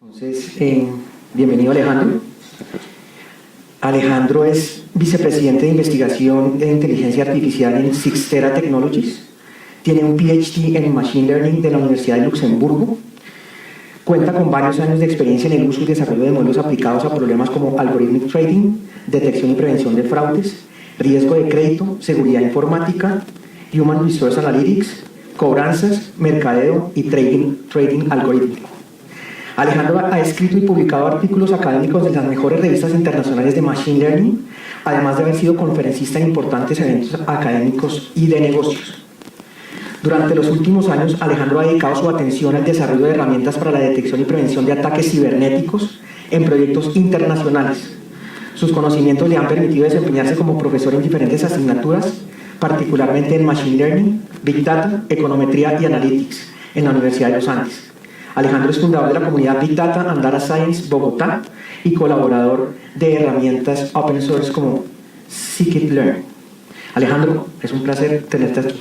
Entonces, bienvenido Alejandro. Alejandro es vicepresidente de investigación e inteligencia artificial en Cyxtera Technologies. Tiene un PhD en Machine Learning de la Universidad de Luxemburgo. Cuenta con varios años de experiencia en el uso y desarrollo de modelos aplicados a problemas como algorithmic trading, detección y prevención de fraudes, riesgo de crédito, seguridad informática, human resource analytics, cobranzas, mercadeo y trading algorítmico. Alejandro ha escrito y publicado artículos académicos de las mejores revistas internacionales de Machine Learning, además de haber sido conferencista en importantes eventos académicos y de negocios. Durante los últimos años, Alejandro ha dedicado su atención al desarrollo de herramientas para la detección y prevención de ataques cibernéticos en proyectos internacionales. Sus conocimientos le han permitido desempeñarse como profesor en diferentes asignaturas, particularmente en Machine Learning, Big Data, Econometría y Analytics, en la Universidad de los Andes. Alejandro es fundador de la comunidad Big Data and Data Science Bogotá y colaborador de herramientas open source como Scikit-learn. Alejandro, es un placer tenerte aquí.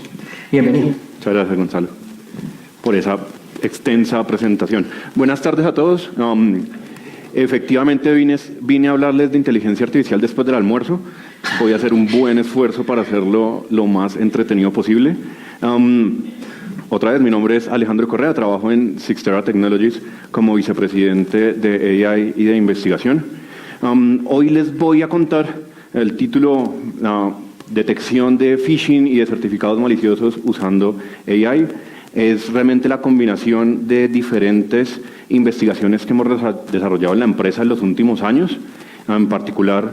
Bienvenido. Muchas gracias, Gonzalo, por esa extensa presentación. Buenas tardes a todos. Efectivamente vine a hablarles de inteligencia artificial después del almuerzo. Voy a hacer un buen esfuerzo para hacerlo lo más entretenido posible. Otra vez, mi nombre es Alejandro Correa, trabajo en Cyxtera Technologies como vicepresidente de AI y de investigación. Hoy les voy a contar el título Detección de phishing y de certificados maliciosos usando AI. Es realmente la combinación de diferentes investigaciones que hemos desarrollado en la empresa en los últimos años. En particular,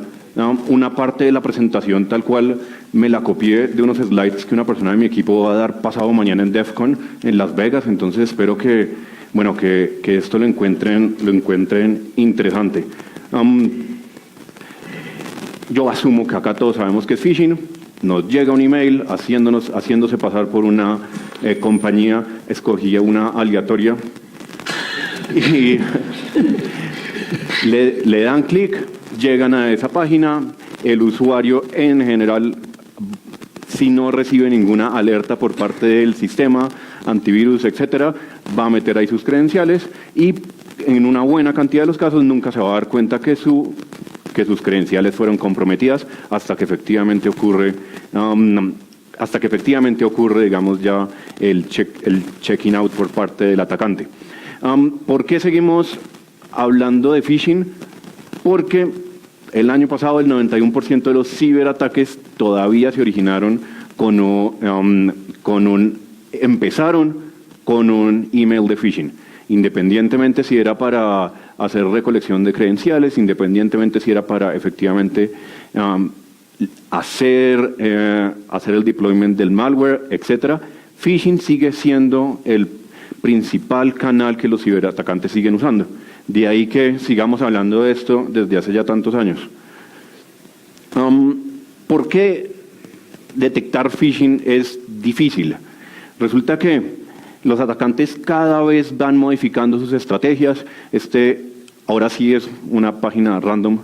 una parte de la presentación tal cual me la copié de unos slides que una persona de mi equipo va a dar pasado mañana en DEF CON en Las Vegas. Entonces espero que esto lo encuentren interesante. Yo asumo que acá todos sabemos que es phishing. Nos llega un email haciéndose pasar por una compañía, escogí una aleatoria y le dan clic, llegan a esa página. El usuario en general, si no recibe ninguna alerta por parte del sistema, antivirus, etcétera, va a meter ahí sus credenciales y en una buena cantidad de los casos nunca se va a dar cuenta que sus credenciales fueron comprometidas hasta que efectivamente ocurre, digamos, ya el checking out por parte del atacante. ¿Por qué seguimos hablando de phishing? Porque el año pasado el 91% de los ciberataques todavía se originaron empezaron con un email de phishing. Independientemente si era para hacer recolección de credenciales, independientemente si era para efectivamente hacer el deployment del malware, etcétera, phishing sigue siendo el principal canal que los ciberatacantes siguen usando. De ahí que sigamos hablando de esto desde hace ya tantos años. ¿Por qué detectar phishing es difícil? Resulta que los atacantes cada vez van modificando sus estrategias. Ahora sí es una página random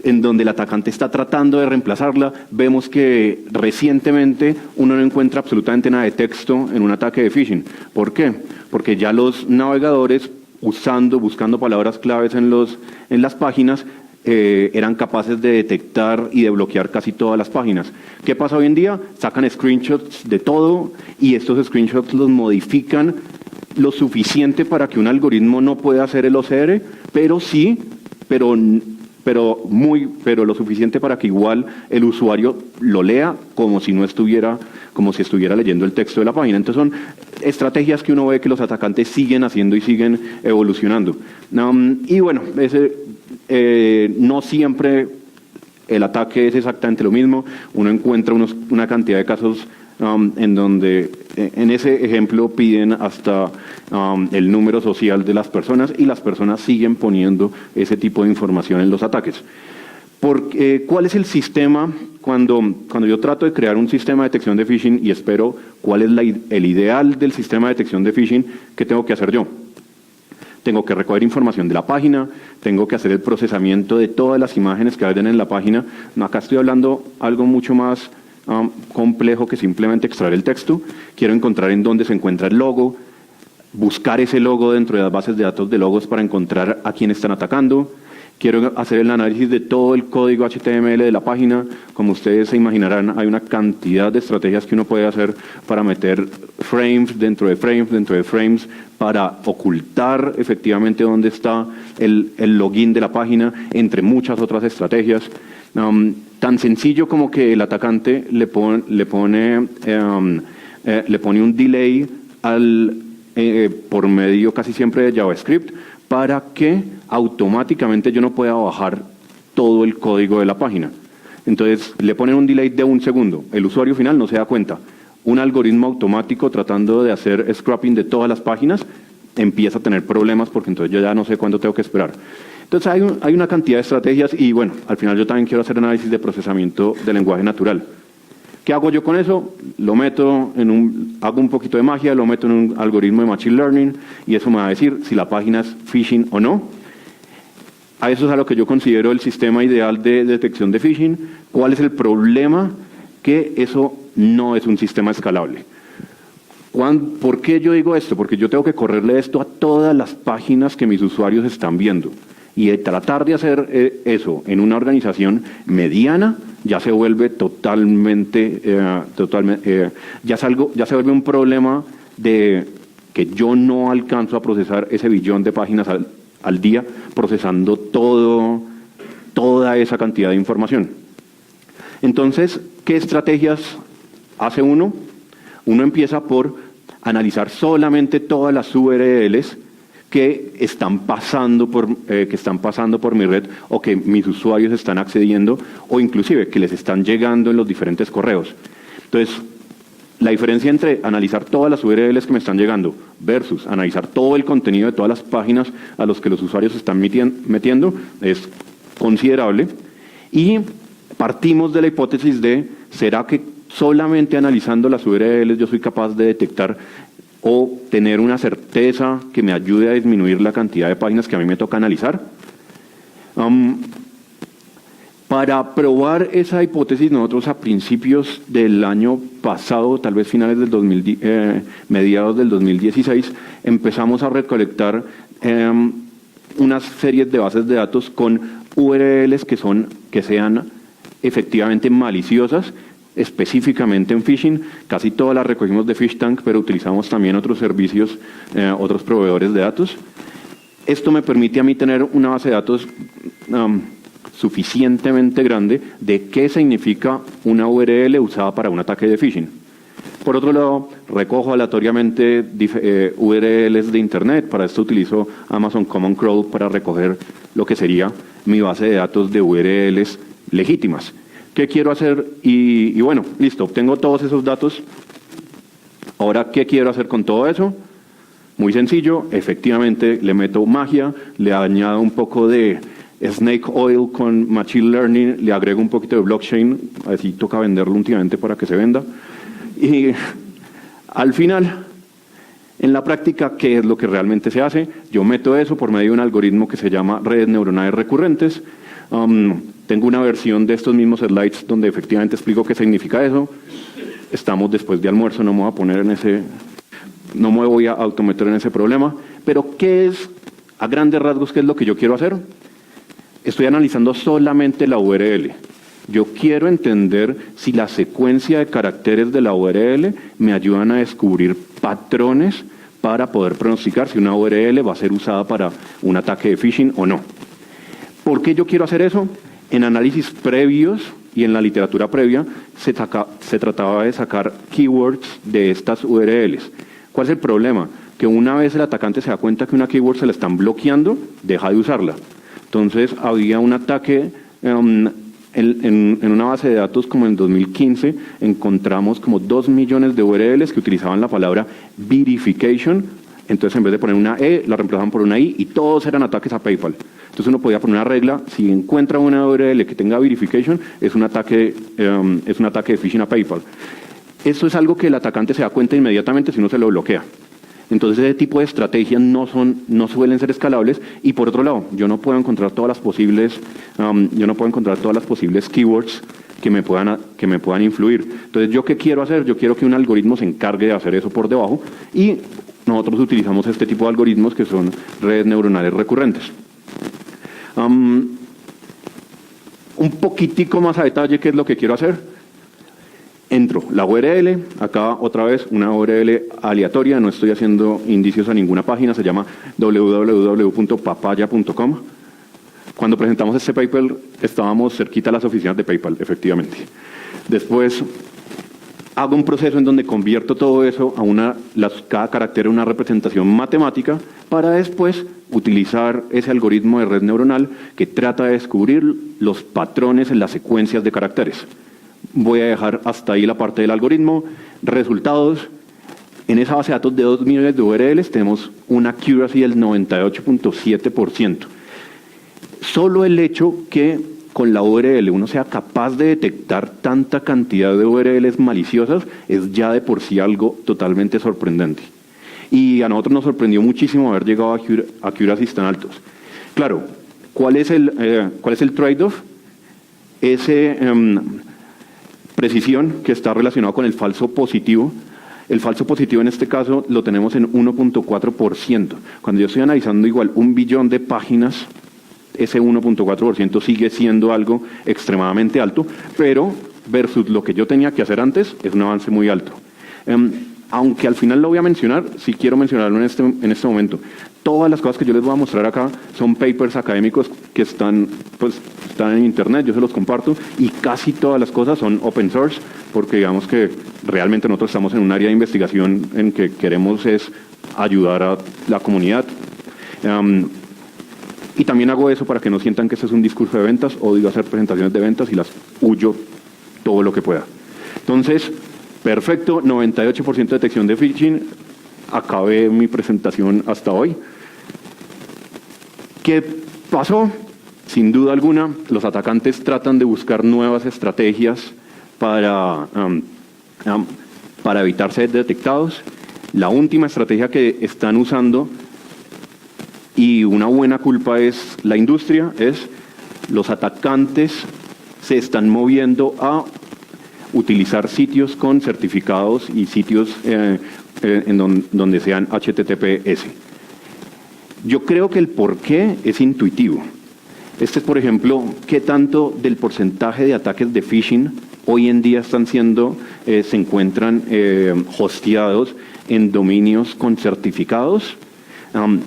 en donde el atacante está tratando de reemplazarla. Vemos que recientemente uno no encuentra absolutamente nada de texto en un ataque de phishing. ¿Por qué? Porque ya los navegadores, buscando palabras claves en las páginas, eran capaces de detectar y de bloquear casi todas las páginas. ¿Qué pasa hoy en día? Sacan screenshots de todo y estos screenshots los modifican lo suficiente para que un algoritmo no pueda hacer el OCR, pero lo suficiente para que igual el usuario lo lea como si estuviera leyendo el texto de la página. Entonces son estrategias que uno ve que los atacantes siguen haciendo y siguen evolucionando. Y bueno, no siempre el ataque es exactamente lo mismo. Uno encuentra una cantidad de casos en donde, en ese ejemplo, piden hasta el número social de las personas y las personas siguen poniendo ese tipo de información en los ataques. ¿Cuál es el sistema? Cuando yo trato de crear un sistema de detección de phishing y espero cuál es el ideal del sistema de detección de phishing, ¿qué tengo que hacer yo? Tengo que recoger información de la página, tengo que hacer el procesamiento de todas las imágenes que hayan en la página. Acá estoy hablando algo mucho más complejo que simplemente extraer el texto. Quiero encontrar en dónde se encuentra el logo. buscar ese logo dentro de las bases de datos de logos para encontrar a quién están atacando. Quiero hacer el análisis de todo el código HTML de la página. Como ustedes se imaginarán, hay una cantidad de estrategias que uno puede hacer para meter frames dentro de frames, dentro de frames, para ocultar efectivamente dónde está el login de la página, entre muchas otras estrategias. Tan sencillo como que el atacante le pone un delay por medio casi siempre de JavaScript, para que automáticamente yo no pueda bajar todo el código de la página. Entonces le ponen un delay de 1 segundo. El usuario final no se da cuenta. Un algoritmo automático tratando de hacer scrapping de todas las páginas empieza a tener problemas porque entonces yo ya no sé cuándo tengo que esperar. Entonces hay una cantidad de estrategias y bueno, al final yo también quiero hacer análisis de procesamiento de lenguaje natural. ¿Qué hago yo con eso? Lo meto hago un poquito de magia, lo meto en un algoritmo de Machine Learning y eso me va a decir si la página es phishing o no. A eso es a lo que yo considero el sistema ideal de detección de phishing. ¿Cuál es el problema? Que eso no es un sistema escalable. ¿Por qué yo digo esto? Porque yo tengo que correrle esto a todas las páginas que mis usuarios están viendo. Y de tratar de hacer eso en una organización mediana, ya se vuelve ya se vuelve un problema de que yo no alcanzo a procesar ese billón de páginas al día, procesando toda esa cantidad de información. Entonces, ¿qué estrategias hace uno? Uno empieza por analizar solamente todas las URLs que están pasando por mi red o que mis usuarios están accediendo o inclusive que les están llegando en los diferentes correos. Entonces, la diferencia entre analizar todas las URLs que me están llegando versus analizar todo el contenido de todas las páginas a los que los usuarios se están metiendo es considerable y partimos de la hipótesis de ¿será que solamente analizando las URLs yo soy capaz de detectar o tener una certeza que me ayude a disminuir la cantidad de páginas que a mí me toca analizar? Para probar esa hipótesis, nosotros a principios del año pasado, tal vez finales del mediados del 2016, empezamos a recolectar unas series de bases de datos con URLs que sean efectivamente maliciosas, específicamente en phishing. Casi todas las recogimos de PhishTank, pero utilizamos también otros servicios, otros proveedores de datos. Esto me permite a mí tener una base de datos suficientemente grande de qué significa una URL usada para un ataque de phishing. Por otro lado, recojo aleatoriamente URLs de Internet. Para esto utilizo Amazon Common Crawl para recoger lo que sería mi base de datos de URLs legítimas. ¿Qué quiero hacer? Y bueno, listo, obtengo todos esos datos. Ahora, ¿qué quiero hacer con todo eso? Muy sencillo, efectivamente le meto magia, le añado un poco de Snake Oil con Machine Learning, le agrego un poquito de blockchain, así toca venderlo últimamente para que se venda. Y al final, en la práctica, ¿qué es lo que realmente se hace? Yo meto eso por medio de un algoritmo que se llama redes neuronales recurrentes. Tengo una versión de estos mismos slides donde efectivamente explico qué significa eso. Estamos después de almuerzo, no me voy a autometer en ese problema. Pero ¿qué es, a grandes rasgos, qué es lo que yo quiero hacer? Estoy analizando solamente la URL. Yo quiero entender si la secuencia de caracteres de la URL me ayudan a descubrir patrones para poder pronosticar si una URL va a ser usada para un ataque de phishing o no. ¿Por qué yo quiero hacer eso? En análisis previos y en la literatura previa se trataba de sacar keywords de estas URLs. ¿Cuál es el problema? Que una vez el atacante se da cuenta que una keyword se la están bloqueando, deja de usarla. Entonces había un ataque en una base de datos como en 2015, encontramos como 2 millones de URLs que utilizaban la palabra verification. Entonces en vez de poner una E, la reemplazaban por una I y todos eran ataques a PayPal. Entonces uno podía poner una regla: si encuentra una URL que tenga verification, es un ataque de phishing a PayPal. Eso es algo que el atacante se da cuenta inmediatamente si uno se lo bloquea. Entonces ese tipo de estrategias no suelen ser escalables. Y por otro lado, yo no puedo encontrar todas las posibles keywords que me puedan influir. Entonces, ¿yo qué quiero hacer? Yo quiero que un algoritmo se encargue de hacer eso por debajo. Y nosotros utilizamos este tipo de algoritmos que son redes neuronales recurrentes. Un poquitico más a detalle, ¿qué es lo que quiero hacer? Entro la URL, acá otra vez una URL aleatoria, no estoy haciendo indicios a ninguna página, se llama www.papaya.com. Cuando presentamos este paper estábamos cerquita a las oficinas de PayPal, efectivamente. Después hago un proceso en donde convierto todo eso a cada carácter a una representación matemática para después utilizar ese algoritmo de red neuronal que trata de descubrir los patrones en las secuencias de caracteres. Voy a dejar hasta ahí la parte del algoritmo. Resultados. En esa base de datos de 2 millones de URLs tenemos una accuracy del 98.7%. Solo el hecho que con la URL uno sea capaz de detectar tanta cantidad de URLs maliciosas es ya de por sí algo totalmente sorprendente. Y a nosotros nos sorprendió muchísimo haber llegado a accuracies tan altos. Claro, ¿cuál es el trade-off? Precisión que está relacionado con el falso positivo. El falso positivo en este caso lo tenemos en 1.4%. Cuando yo estoy analizando igual 1 billón de páginas, ese 1.4% sigue siendo algo extremadamente alto, pero versus lo que yo tenía que hacer antes es un avance muy alto. Aunque al final lo voy a mencionar, sí quiero mencionarlo en este momento. Todas las cosas que yo les voy a mostrar acá son papers académicos que están en internet, yo se los comparto, y casi todas las cosas son open source, porque digamos que realmente nosotros estamos en un área de investigación en que queremos es ayudar a la comunidad. Y también hago eso para que no sientan que este es un discurso de ventas, odio hacer presentaciones de ventas y las huyo todo lo que pueda. Entonces, perfecto, 98% de detección de phishing. Acabé mi presentación hasta hoy. ¿Qué pasó? Sin duda alguna, los atacantes tratan de buscar nuevas estrategias para evitar ser detectados. La última estrategia que están usando, y una buena culpa es la industria, es los atacantes se están moviendo a utilizar sitios con certificados y sitios donde sean HTTPS. Yo creo que el porqué es intuitivo. Este es, por ejemplo, qué tanto del porcentaje de ataques de phishing hoy en día se encuentran hosteados en dominios con certificados.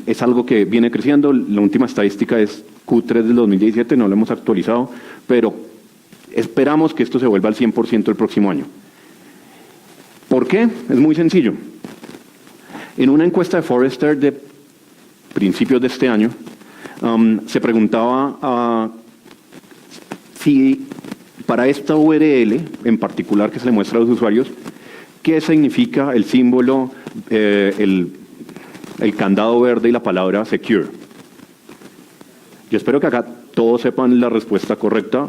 Es algo que viene creciendo. La última estadística es Q3 del 2017, no lo hemos actualizado, pero esperamos que esto se vuelva al 100% el próximo año. ¿Por qué? Es muy sencillo. En una encuesta de Forrester de principios de este año, se preguntaba si para esta URL en particular que se le muestra a los usuarios, ¿qué significa el símbolo, el candado verde y la palabra secure? Yo espero que acá todos sepan la respuesta correcta.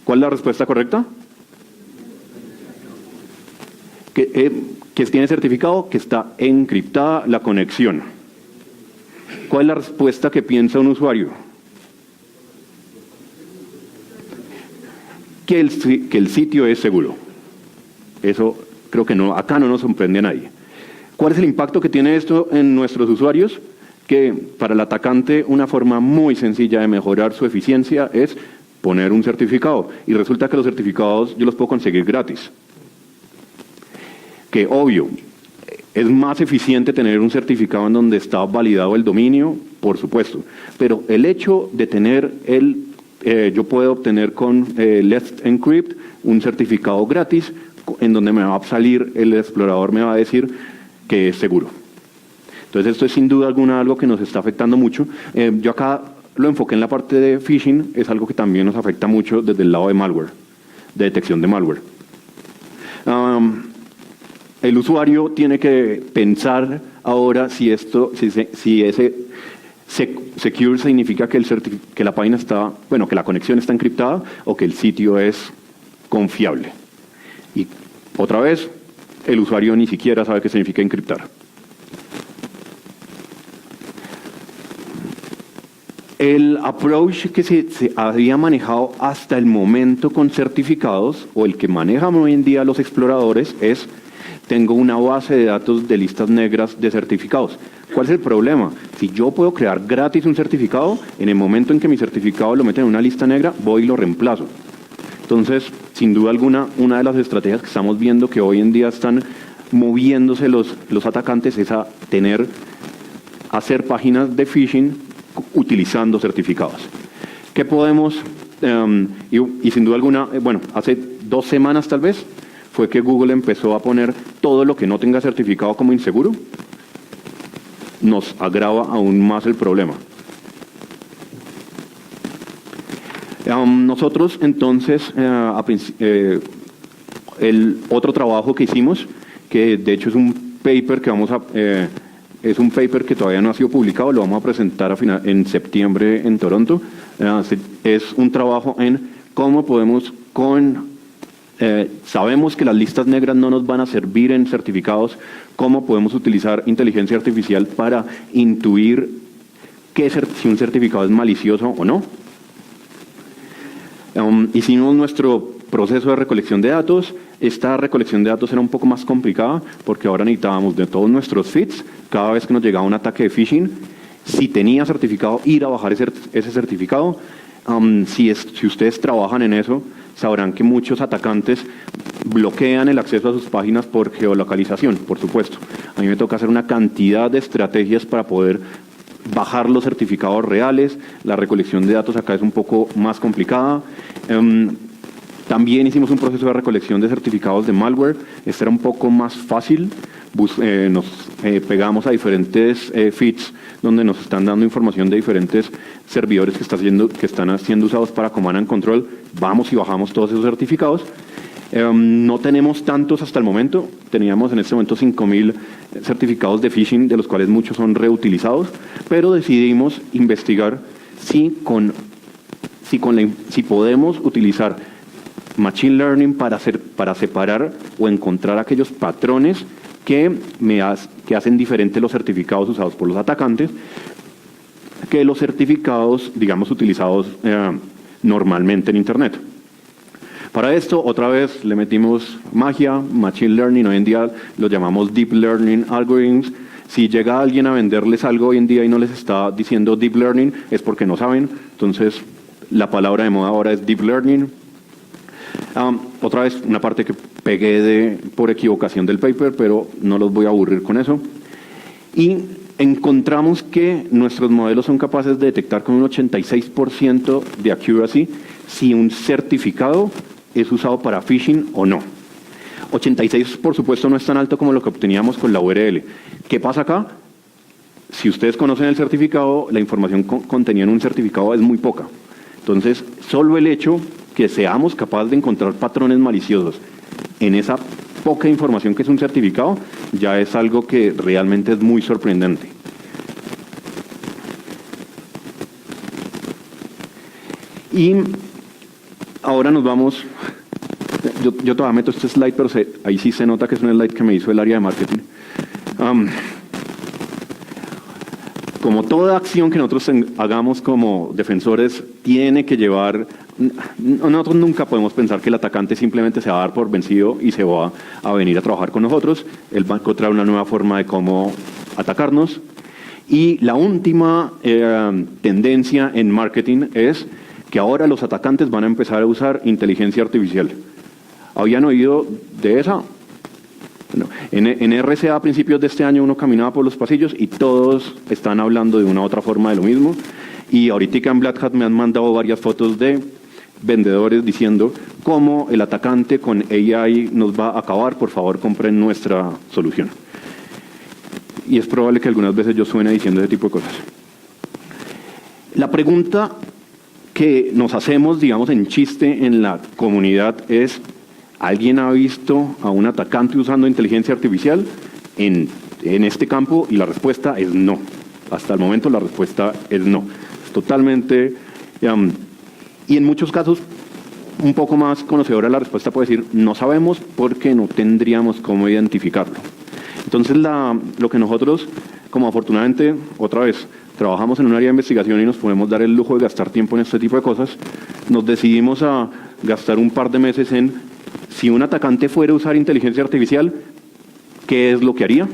¿Cuál es la respuesta correcta? Que tiene certificado, que está encriptada la conexión. ¿Cuál es la respuesta que piensa un usuario? Que el sitio es seguro. Eso creo que acá no nos sorprende a nadie. ¿Cuál es el impacto que tiene esto en nuestros usuarios? Que para el atacante una forma muy sencilla de mejorar su eficiencia es poner un certificado. Y resulta que los certificados yo los puedo conseguir gratis. Que obvio, es más eficiente tener un certificado en donde está validado el dominio, por supuesto. Pero el hecho de tener yo puedo obtener con Let's Encrypt un certificado gratis en donde me va a salir, el explorador me va a decir que es seguro. Entonces esto es sin duda alguna algo que nos está afectando mucho. Yo acá lo enfoqué en la parte de phishing, es algo que también nos afecta mucho desde el lado de malware, de detección de malware. El usuario tiene que pensar ahora si ese secure significa que la página está, que la conexión está encriptada o que el sitio es confiable. Y otra vez, el usuario ni siquiera sabe qué significa encriptar. El approach que se había manejado hasta el momento con certificados, o el que manejan hoy en día los exploradores, es tengo una base de datos de listas negras de certificados. ¿Cuál es el problema? Si yo puedo crear gratis un certificado, en el momento en que mi certificado lo meten en una lista negra, voy y lo reemplazo. Entonces, sin duda alguna, una de las estrategias que estamos viendo que hoy en día están moviéndose los atacantes es a hacer páginas de phishing utilizando certificados. ¿Qué podemos? Y sin duda alguna, hace 2 semanas tal vez, fue que Google empezó a poner todo lo que no tenga certificado como inseguro. Nos agrava aún más el problema. Nosotros entonces, el otro trabajo que hicimos, que de hecho es un paper que es un paper que todavía no ha sido publicado, lo vamos a presentar en septiembre en Toronto. Es un trabajo en cómo podemos sabemos que las listas negras no nos van a servir en certificados, cómo podemos utilizar inteligencia artificial para intuir si un certificado es malicioso o no. Hicimos nuestro proceso de recolección de datos. Esta recolección de datos era un poco más complicada porque ahora necesitábamos de todos nuestros feeds, cada vez que nos llegaba un ataque de phishing, si tenía certificado, ir a bajar ese certificado. Si ustedes trabajan en eso, sabrán que muchos atacantes bloquean el acceso a sus páginas por geolocalización, por supuesto. A mí me toca hacer una cantidad de estrategias para poder bajar los certificados reales. La recolección de datos acá es un poco más complicada. También hicimos un proceso de recolección de certificados de malware. Este era un poco más fácil. Nos pegamos a diferentes feeds donde nos están dando información de diferentes servidores que están siendo usados para Command and Control. Vamos y bajamos todos esos certificados. No tenemos tantos hasta el momento. Teníamos en este momento 5.000 certificados de phishing, de los cuales muchos son reutilizados, pero decidimos investigar si podemos utilizar Machine Learning para separar o encontrar aquellos patrones que hacen diferentes los certificados usados por los atacantes que los certificados, digamos, utilizados normalmente en Internet. Para esto, otra vez, le metimos magia, Machine Learning, hoy en día lo llamamos Deep Learning Algorithms. Si llega alguien a venderles algo hoy en día y no les está diciendo Deep Learning, es porque no saben. Entonces, la palabra de moda ahora es Deep Learning. Otra vez, una parte que pegué por equivocación del paper, pero no los voy a aburrir con eso. Y encontramos que nuestros modelos son capaces de detectar con un 86% de accuracy si un certificado es usado para phishing o no. 86, por supuesto, no es tan alto como lo que obteníamos con la URL. ¿Qué pasa acá? Si ustedes conocen el certificado, la información contenida en un certificado es muy poca. Entonces, solo el hecho que seamos capaces de encontrar patrones maliciosos en esa poca información que es un certificado, ya es algo que realmente es muy sorprendente. Y ahora nos vamos. Yo todavía meto este slide, pero ahí sí se nota que es un slide que me hizo el área de marketing. Como toda acción que nosotros hagamos como defensores tiene que llevar. Nosotros nunca podemos pensar que el atacante simplemente se va a dar por vencido y se va a venir a trabajar con nosotros. Él va a encontrar una nueva forma de cómo atacarnos. Y la última tendencia en marketing es que ahora los atacantes van a empezar a usar inteligencia artificial. ¿Habían oído de esa? Bueno, en RCA a principios de este año uno caminaba por los pasillos y todos están hablando de una u otra forma de lo mismo. Y ahorita en Black Hat me han mandado varias fotos de vendedores diciendo cómo el atacante con AI nos va a acabar, por favor compren nuestra solución. Y es probable que algunas veces yo suene diciendo ese tipo de cosas. La pregunta que nos hacemos, digamos, en chiste en la comunidad es: ¿alguien ha visto a un atacante usando inteligencia artificial en este campo? Y la respuesta es no. Hasta el momento la respuesta es no. Totalmente. Y en muchos casos, un poco más conocedora la respuesta puede decir: no sabemos porque no tendríamos cómo identificarlo. Entonces, lo que nosotros, como afortunadamente, otra vez, trabajamos en un área de investigación y nos podemos dar el lujo de gastar tiempo en este tipo de cosas, nos decidimos a gastar un par de meses en, si un atacante fuera a usar inteligencia artificial, ¿qué es lo que haría?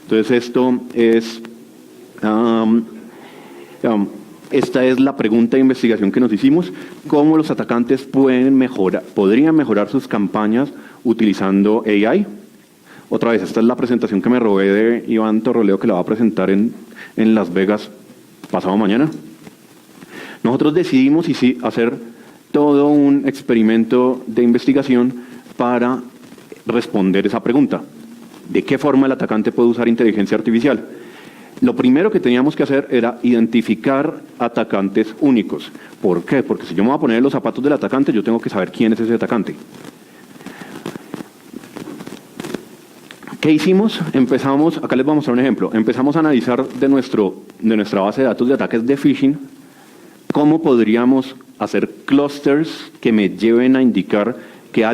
Entonces esto es... esta es la pregunta de investigación que nos hicimos: ¿cómo los atacantes podrían mejorar sus campañas utilizando AI? Otra vez, esta es la presentación que me robé de Iván Torroleo, que la va a presentar en Las Vegas pasado mañana. Nosotros decidimos hacer todo un experimento de investigación para responder esa pregunta. ¿De qué forma el atacante puede usar inteligencia artificial? Lo primero que teníamos que hacer era identificar atacantes únicos. ¿Por qué? Porque si yo me voy a poner en los zapatos del atacante, yo tengo que saber quién es ese atacante. ¿Qué hicimos? Acá les voy a mostrar un ejemplo. Empezamos a analizar de nuestra base de datos de ataques de phishing cómo podríamos hacer clusters que me lleven a indicar que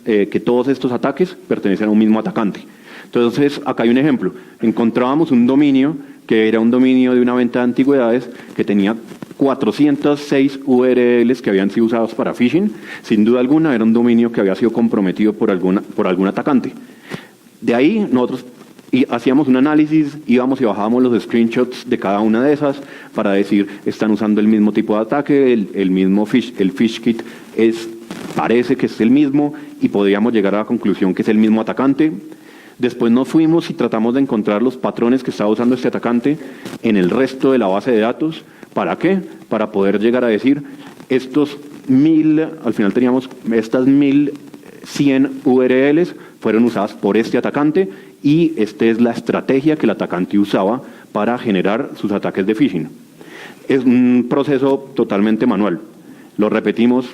que todos estos ataques pertenecen a un mismo atacante. Entonces, acá hay un ejemplo. Encontrábamos un dominio que era un dominio de una venta de antigüedades que tenía 406 URLs que habían sido usados para phishing. Sin duda alguna, era un dominio que había sido comprometido por algún atacante. De ahí, nosotros hacíamos un análisis, íbamos y bajábamos los screenshots de cada una de esas para decir, están usando el mismo tipo de ataque, el phishkit parece que es el mismo, y podríamos llegar a la conclusión que es el mismo atacante. Después nos fuimos y tratamos de encontrar los patrones que estaba usando este atacante en el resto de la base de datos. ¿Para qué? Para poder llegar a decir, al final teníamos estas 1100 URLs fueron usadas por este atacante, y esta es la estrategia que el atacante usaba para generar sus ataques de phishing. Es un proceso totalmente manual. Lo repetimos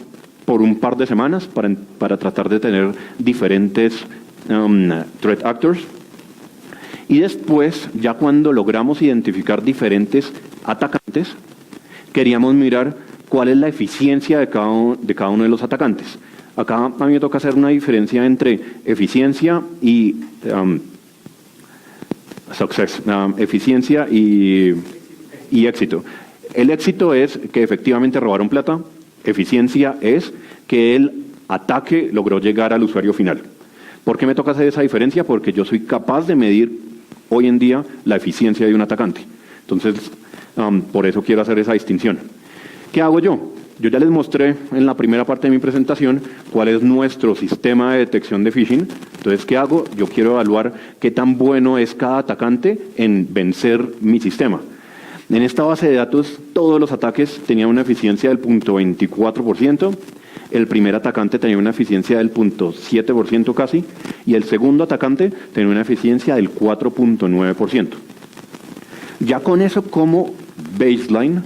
por un par de semanas para tratar de tener diferentes threat actors, y después, ya cuando logramos identificar diferentes atacantes, queríamos mirar cuál es la eficiencia de cada uno de los atacantes. Acá a mí me toca hacer una diferencia entre eficiencia y eficiencia y éxito. El éxito es que efectivamente robaron plata. Eficiencia es que el ataque logró llegar al usuario final. ¿Por qué me toca hacer esa diferencia? Porque yo soy capaz de medir hoy en día la eficiencia de un atacante. Entonces, por eso quiero hacer esa distinción. ¿Qué hago yo? Yo ya les mostré en la primera parte de mi presentación cuál es nuestro sistema de detección de phishing. Entonces, ¿qué hago? Yo quiero evaluar qué tan bueno es cada atacante en vencer mi sistema. En esta base de datos, todos los ataques tenían una eficiencia del 0.24%. El primer atacante tenía una eficiencia del 0.7% casi, y el segundo atacante tenía una eficiencia del 4.9%. Ya con eso como baseline,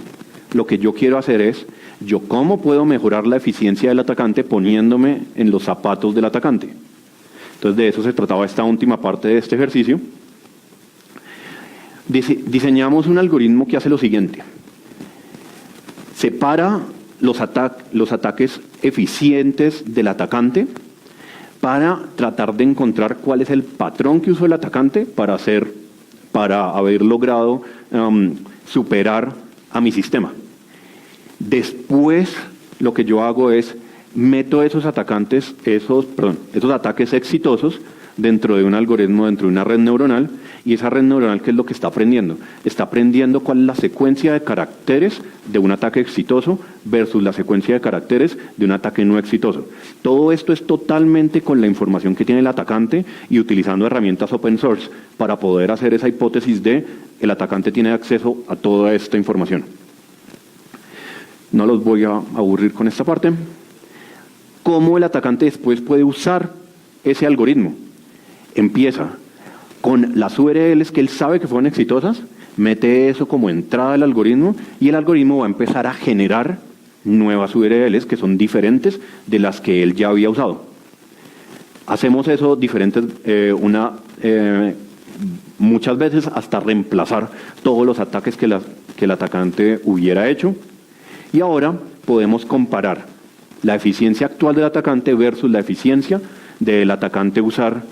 lo que yo quiero hacer es, ¿cómo puedo mejorar la eficiencia del atacante poniéndome en los zapatos del atacante? Entonces, de eso se trataba esta última parte de este ejercicio. Diseñamos un algoritmo que hace lo siguiente. Separa los ataques eficientes del atacante para tratar de encontrar cuál es el patrón que usó el atacante para haber logrado superar a mi sistema. Después, lo que yo hago es meto esos ataques exitosos dentro de un algoritmo, dentro de una red neuronal, y esa red neuronal, ¿qué es lo que está aprendiendo? Está aprendiendo cuál es la secuencia de caracteres de un ataque exitoso versus la secuencia de caracteres de un ataque no exitoso. Todo esto es totalmente con la información que tiene el atacante y utilizando herramientas open source para poder hacer esa hipótesis de el atacante tiene acceso a toda esta información. No los voy a aburrir con esta parte. ¿Cómo el atacante después puede usar ese algoritmo? Empieza con las URLs que él sabe que fueron exitosas, mete eso como entrada al algoritmo, y el algoritmo va a empezar a generar nuevas URLs que son diferentes de las que él ya había usado. Hacemos eso muchas veces hasta reemplazar todos los ataques que el atacante hubiera hecho. Y ahora podemos comparar la eficiencia actual del atacante versus la eficiencia del atacante usar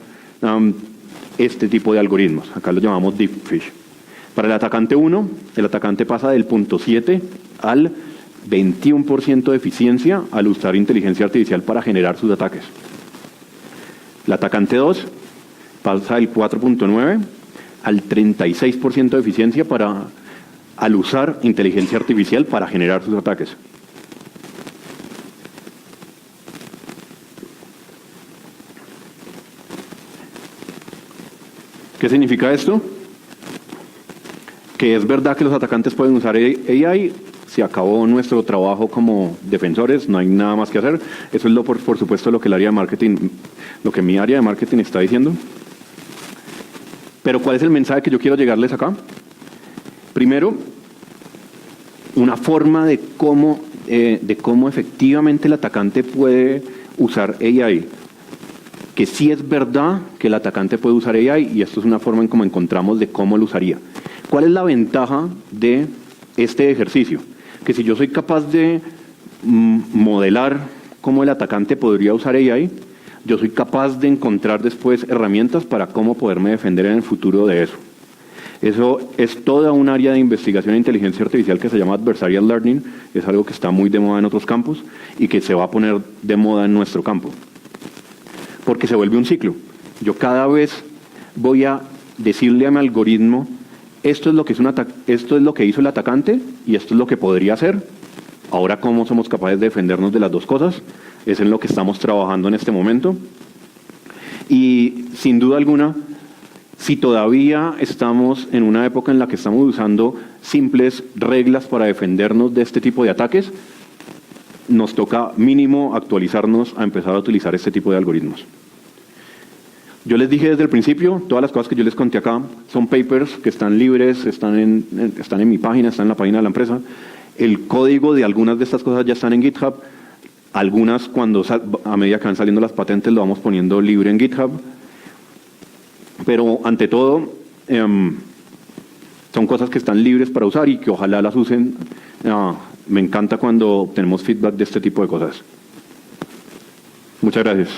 este tipo de algoritmos. Acá lo llamamos deep fish. Para el atacante 1, el atacante pasa del 0.7 al 21% de eficiencia al usar inteligencia artificial para generar sus ataques. El atacante 2 pasa del 4.9 al 36% de eficiencia al usar inteligencia artificial para generar sus ataques. ¿Qué significa esto? Que es verdad que los atacantes pueden usar AI. Se acabó nuestro trabajo como defensores, no hay nada más que hacer. Eso es por supuesto lo que el área de marketing, lo que mi área de marketing está diciendo. Pero ¿cuál es el mensaje que yo quiero llegarles acá? Primero, una forma de cómo efectivamente el atacante puede usar AI. Que sí es verdad que el atacante puede usar AI y esto es una forma en cómo encontramos de cómo lo usaría. ¿Cuál es la ventaja de este ejercicio? Que si yo soy capaz de modelar cómo el atacante podría usar AI, yo soy capaz de encontrar después herramientas para cómo poderme defender en el futuro de eso. Eso es toda un área de investigación e inteligencia artificial que se llama Adversarial Learning. Es algo que está muy de moda en otros campos y que se va a poner de moda en nuestro campo. Porque se vuelve un ciclo. Yo cada vez voy a decirle a mi algoritmo, esto es lo que hizo el atacante y esto es lo que podría hacer. Ahora, ¿cómo somos capaces de defendernos de las dos cosas? Es en lo que estamos trabajando en este momento. Y sin duda alguna, si todavía estamos en una época en la que estamos usando simples reglas para defendernos de este tipo de ataques, nos toca mínimo actualizarnos a empezar a utilizar este tipo de algoritmos. Yo les dije desde el principio, todas las cosas que yo les conté acá son papers que están libres, están en mi página, están en la página de la empresa. El código de algunas de estas cosas ya están en GitHub. Algunas, a medida que van saliendo las patentes, lo vamos poniendo libre en GitHub. Pero ante todo, son cosas que están libres para usar y que ojalá las usen. Me encanta cuando obtenemos feedback de este tipo de cosas. Muchas gracias.